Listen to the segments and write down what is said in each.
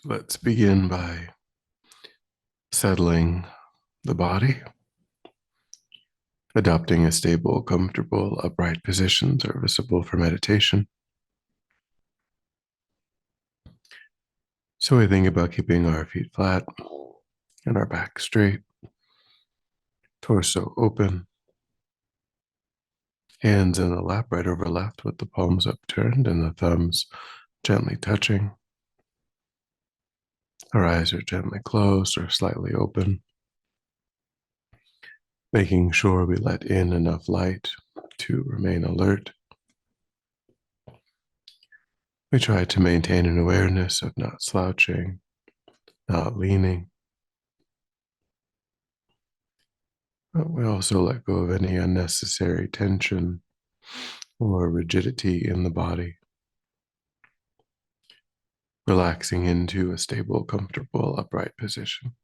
Let's begin by settling the body, adopting a stable, comfortable, upright position serviceable for meditation. So we think about keeping our feet flat and our back straight, torso open, hands in the lap right over left with the palms upturned and the thumbs gently touching. Our eyes are gently closed or slightly open, making sure we let in enough light to remain alert. We try to maintain an awareness of not slouching, not leaning. But we also let go of any unnecessary tension or rigidity in the body, relaxing into a stable, comfortable, upright position.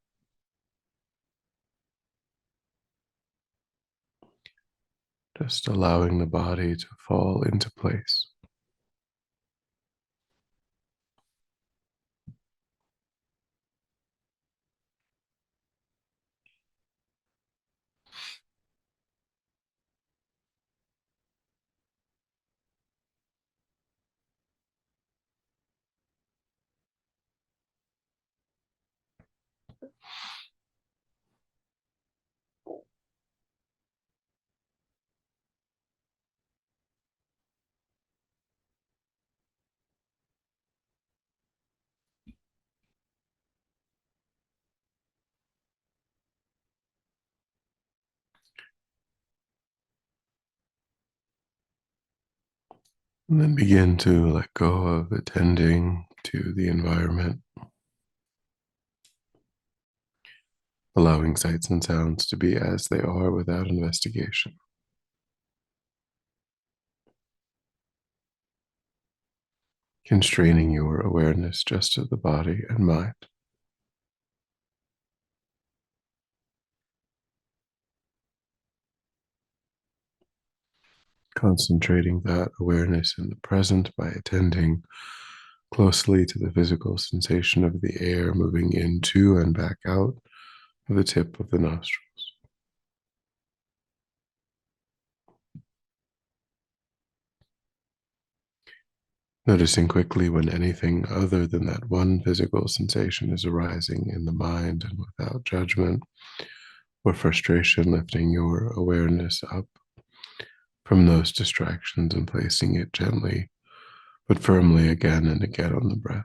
Just allowing the body to fall into place. And then begin to let go of attending to the environment, allowing sights and sounds to be as they are without investigation. Constraining your awareness just to the body and mind. Concentrating that awareness in the present by attending closely to the physical sensation of the air moving into and back out of the tip of the nostrils. Noticing quickly when anything other than that one physical sensation is arising in the mind and without judgment or frustration, lifting your awareness up from those distractions and placing it gently but firmly again and again on the breath.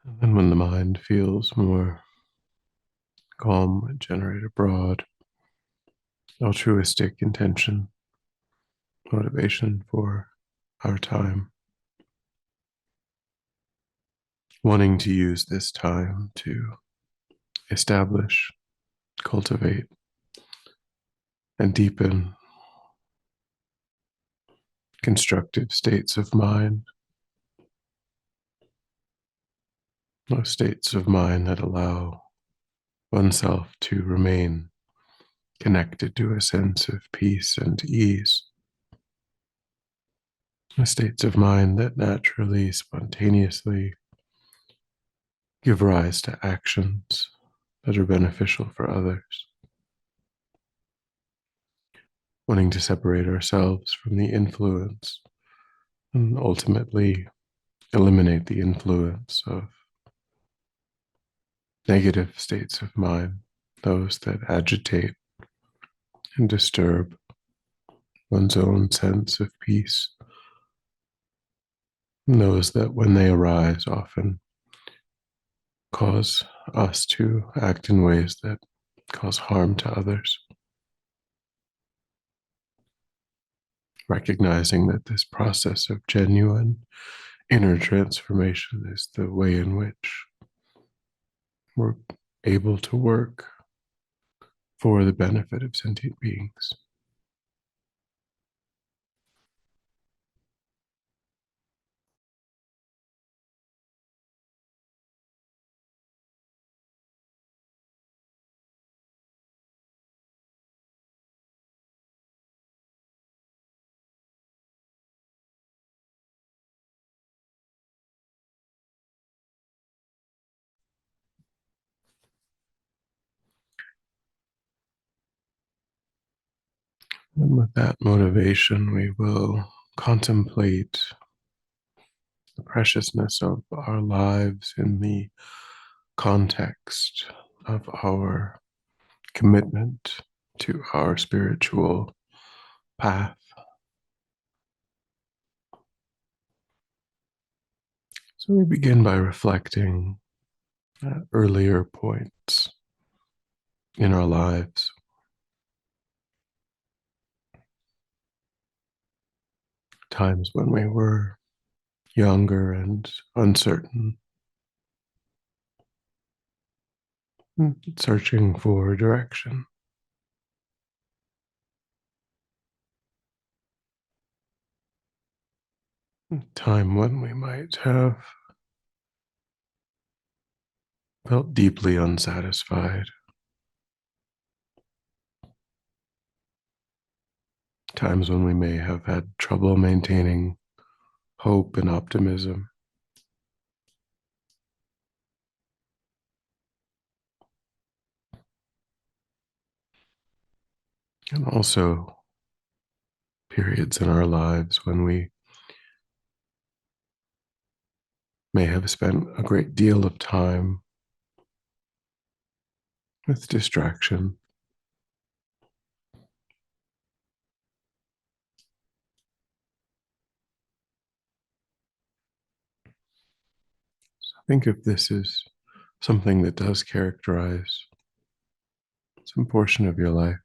And then when the mind feels more calm, generate abroad, altruistic intention, motivation for our time, wanting to use this time to establish, cultivate, and deepen constructive states of mind, those states of mind that allow oneself to remain connected to a sense of peace and ease, the states of mind that naturally, spontaneously give rise to actions that are beneficial for others, wanting to separate ourselves from the influence and ultimately eliminate the influence of negative states of mind, those that agitate and disturb one's own sense of peace, and those that, when they arise, often cause us to act in ways that cause harm to others. Recognizing that this process of genuine inner transformation is the way in which we're able to work for the benefit of sentient beings. And with that motivation, we will contemplate the preciousness of our lives in the context of our commitment to our spiritual path. So we begin by reflecting at earlier points in our lives, times when we were younger and uncertain, searching for direction. Time when we might have felt deeply unsatisfied. Times when we may have had trouble maintaining hope and optimism. And also periods in our lives when we may have spent a great deal of time with distraction. So think if this is something that does characterize some portion of your life.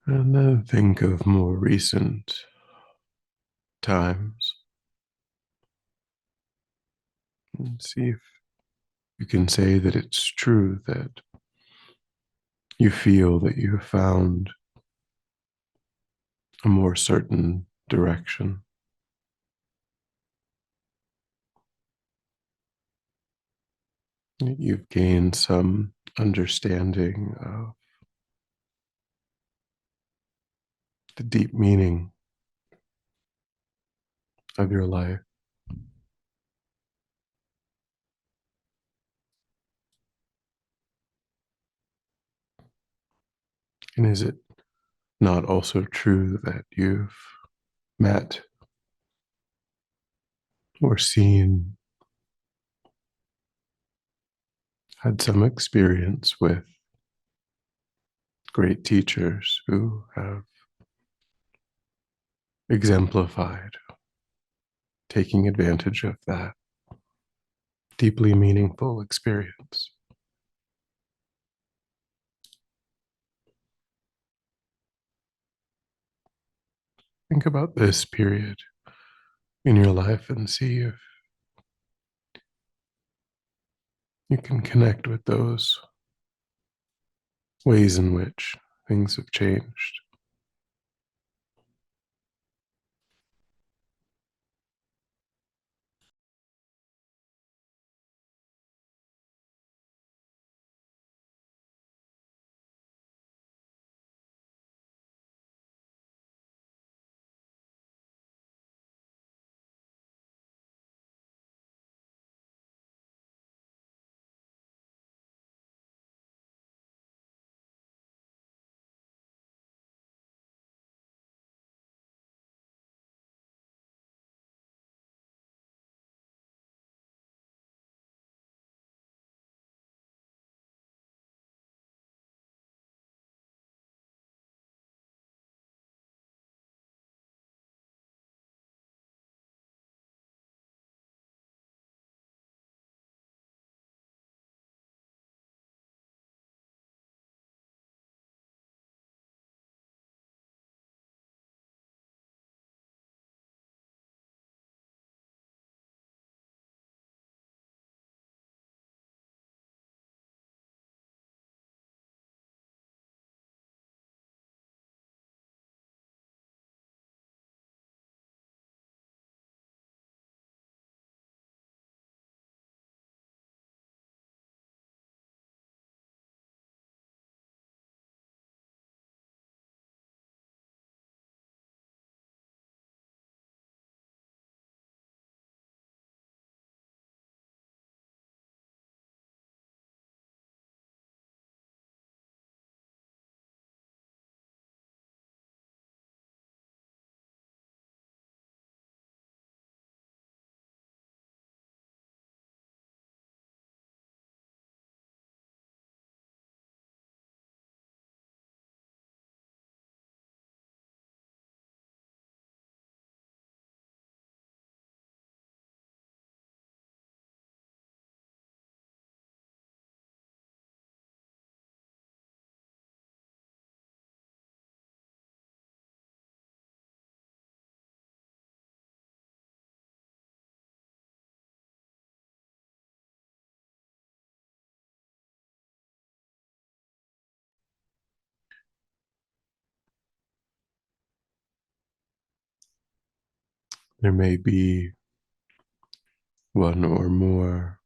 And then think of more recent times and see if you can say that it's true that you feel that you have found a more certain direction, that you've gained some understanding of the deep meaning of your life. And is it not also true that you've met or seen, had some experience with great teachers who have exemplified taking advantage of that deeply meaningful experience? Think about this period in your life and see if you can connect with those ways in which things have changed. There may be one or more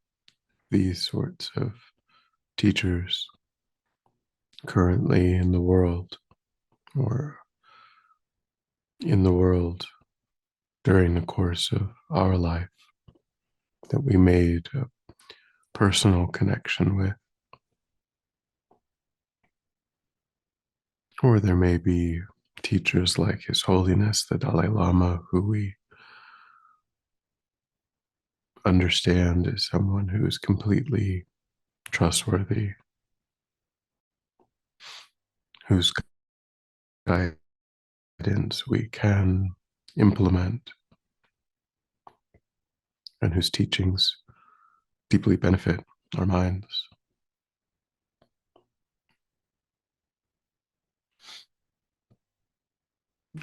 these sorts of teachers currently in the world, or in the world during the course of our life, that we made a personal connection with. Or there may be teachers like His Holiness the Dalai Lama, who we understand as someone who is completely trustworthy, whose guidance we can implement, and whose teachings deeply benefit our minds.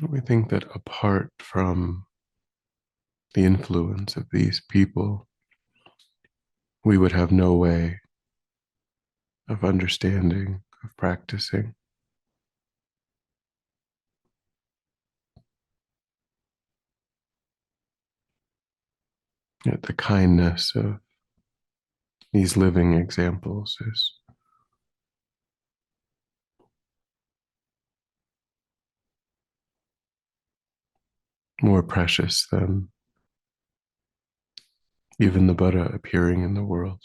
We think that apart from the influence of these people, we would have no way of understanding, of practicing. Yet the kindness of these living examples is more precious than even the Buddha appearing in the world.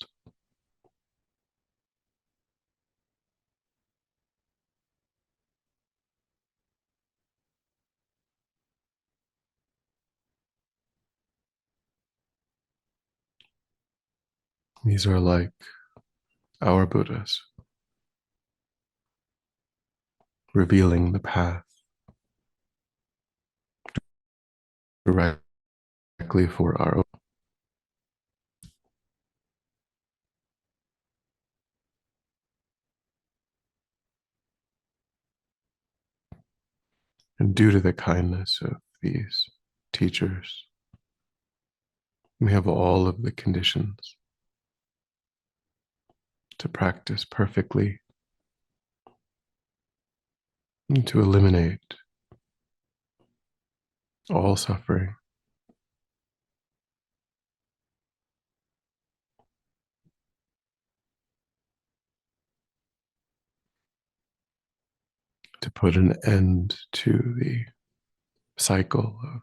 These are like our Buddhas, revealing the path directly for our own. And due to the kindness of these teachers, we have all of the conditions to practice perfectly and to eliminate all suffering, to put an end to the cycle of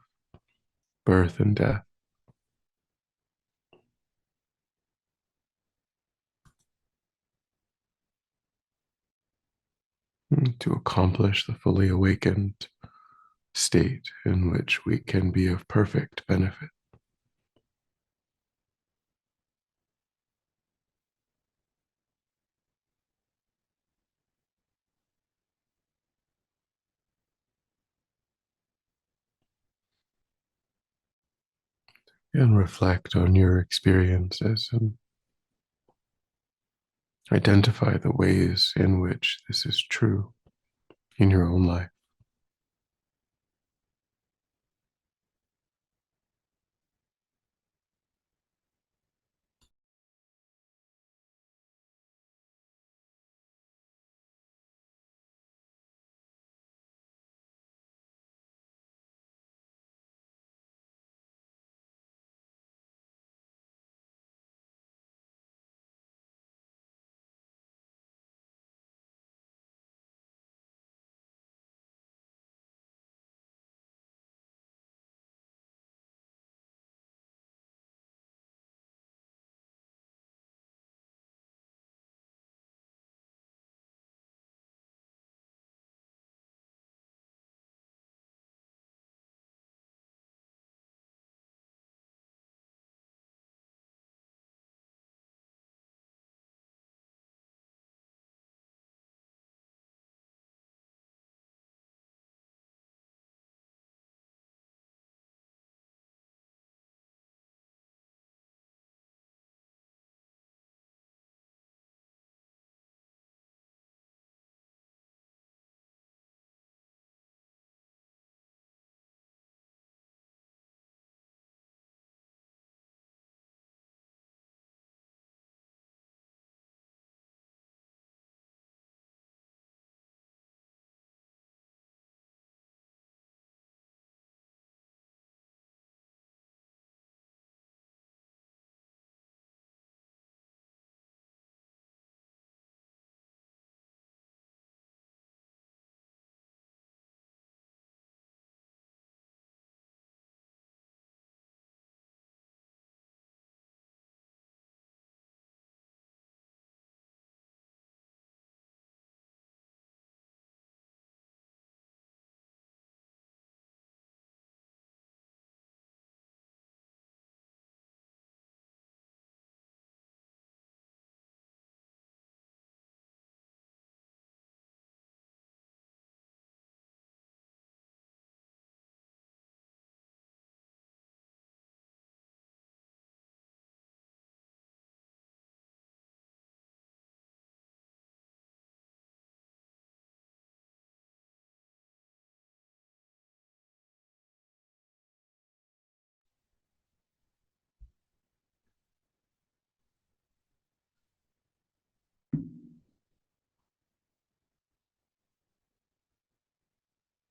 birth and death, and to accomplish the fully awakened state in which we can be of perfect benefit. And reflect on your experiences and identify the ways in which this is true in your own life.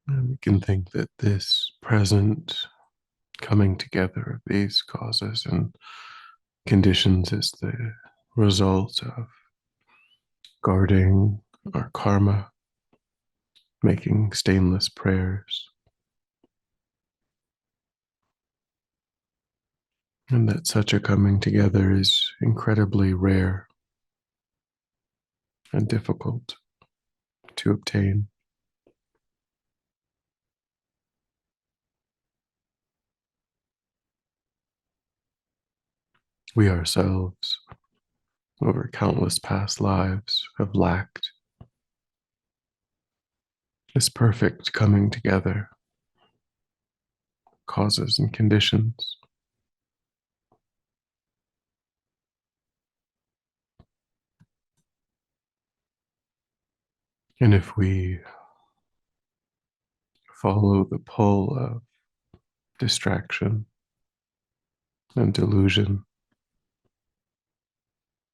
And we can think that this present coming together of these causes and conditions is the result of guarding our karma, making stainless prayers, and that such a coming together is incredibly rare and difficult to obtain. We ourselves, over countless past lives, have lacked this perfect coming together, causes and conditions. And if we follow the pull of distraction and delusion,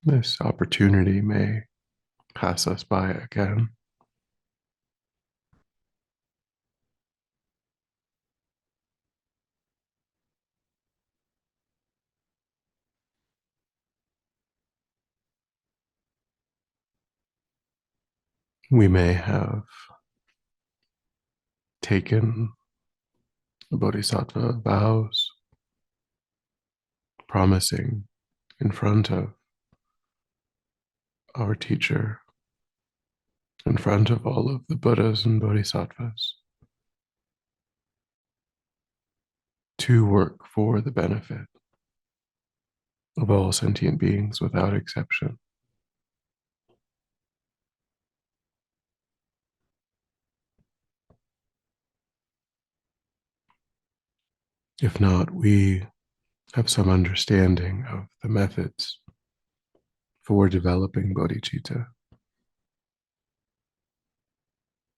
this opportunity may pass us by again. We may have taken the Bodhisattva vows, promising in front of our teacher, in front of all of the Buddhas and Bodhisattvas, to work for the benefit of all sentient beings without exception. If not, we have some understanding of the methods for developing bodhicitta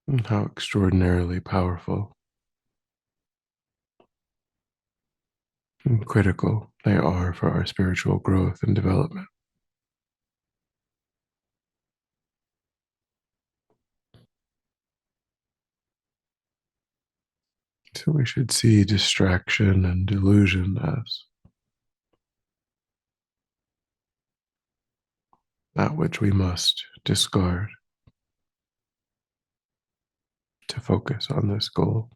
and how extraordinarily powerful and critical they are for our spiritual growth and development. So we should see distraction and delusion as that which we must discard to focus on this goal.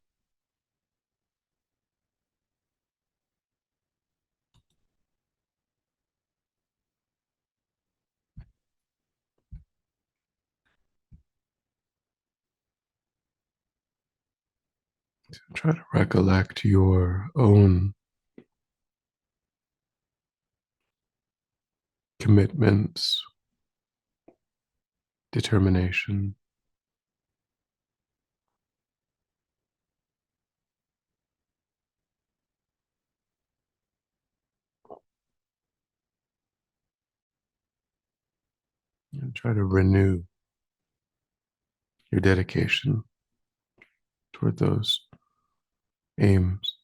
Try to recollect your own commitments, determination, and try to renew your dedication toward those aims.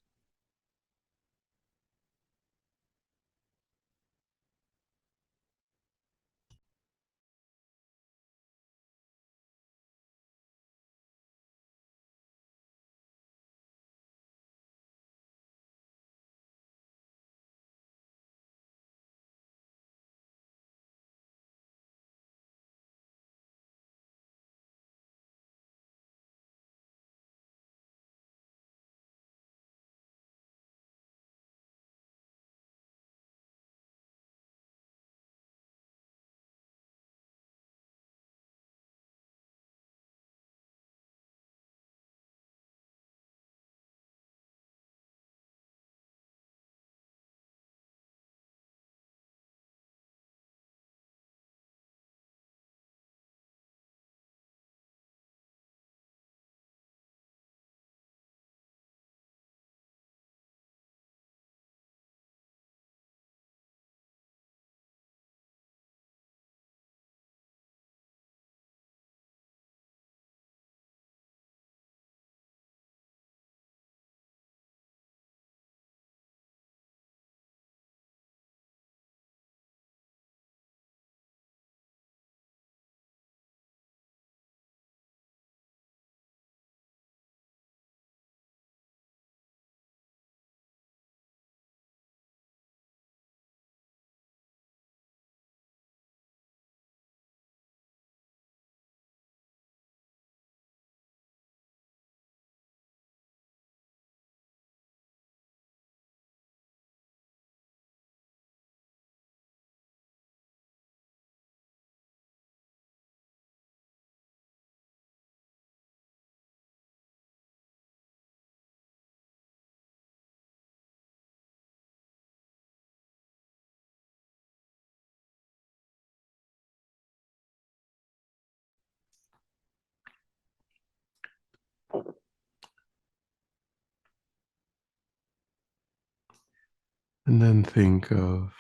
And then think of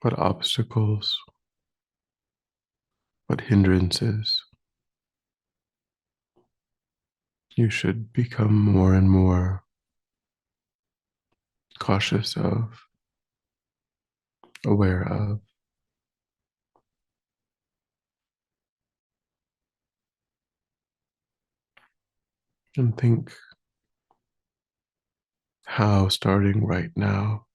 what obstacles, what hindrances you should become more and more cautious of, aware of, and think how, starting right now,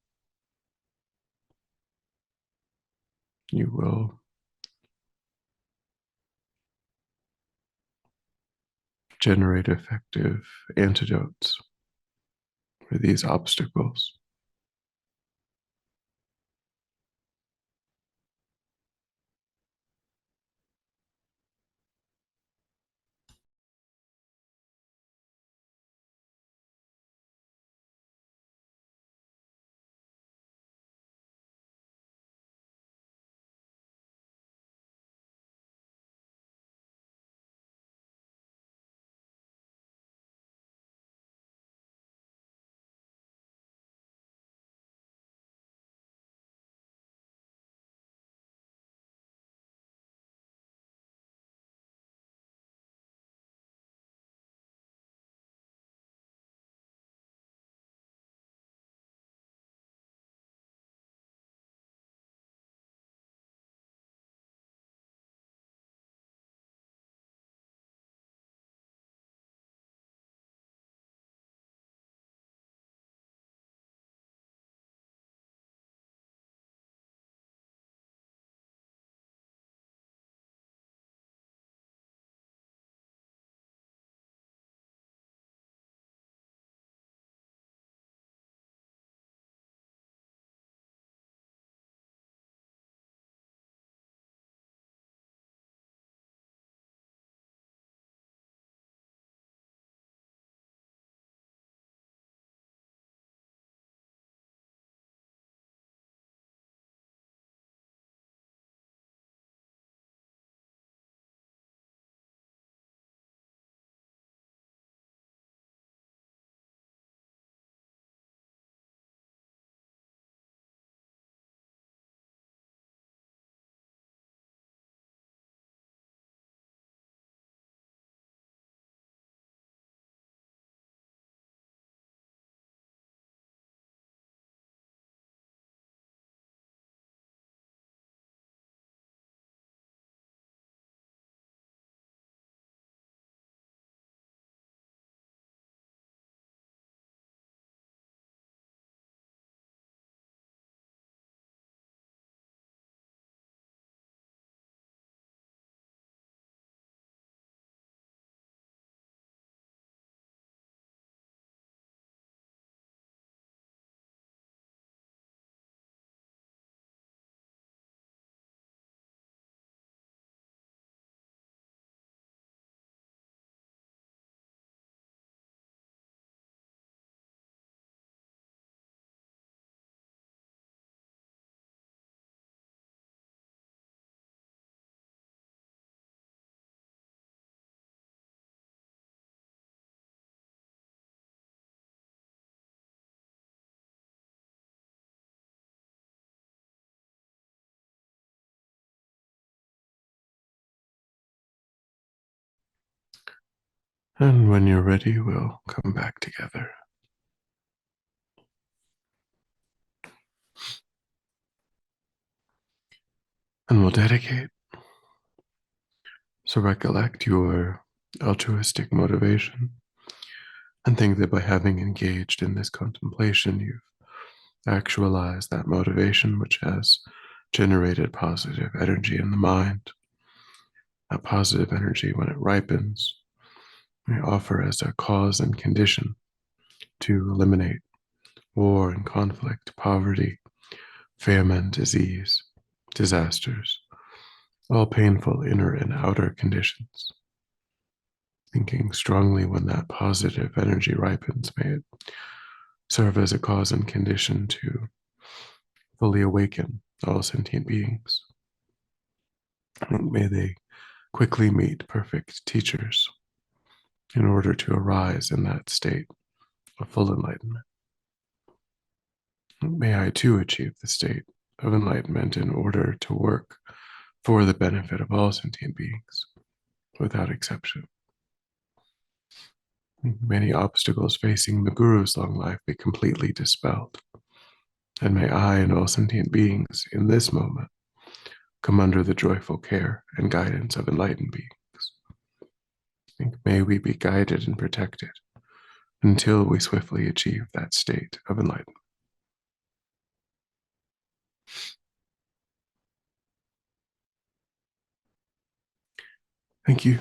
you will generate effective antidotes for these obstacles. And when you're ready, we'll come back together. And we'll dedicate. So recollect your altruistic motivation and think that by having engaged in this contemplation, you've actualized that motivation, which has generated positive energy in the mind. That positive energy, when it ripens, may offer as a cause and condition to eliminate war and conflict, poverty, famine, disease, disasters, all painful inner and outer conditions. Thinking strongly when that positive energy ripens, may it serve as a cause and condition to fully awaken all sentient beings. And may they quickly meet perfect teachers in order to arise in that state of full enlightenment. May I too achieve the state of enlightenment in order to work for the benefit of all sentient beings, without exception. Many obstacles facing the Guru's long life be completely dispelled, and may I and all sentient beings in this moment come under the joyful care and guidance of enlightened beings. May we be guided and protected until we swiftly achieve that state of enlightenment. Thank you.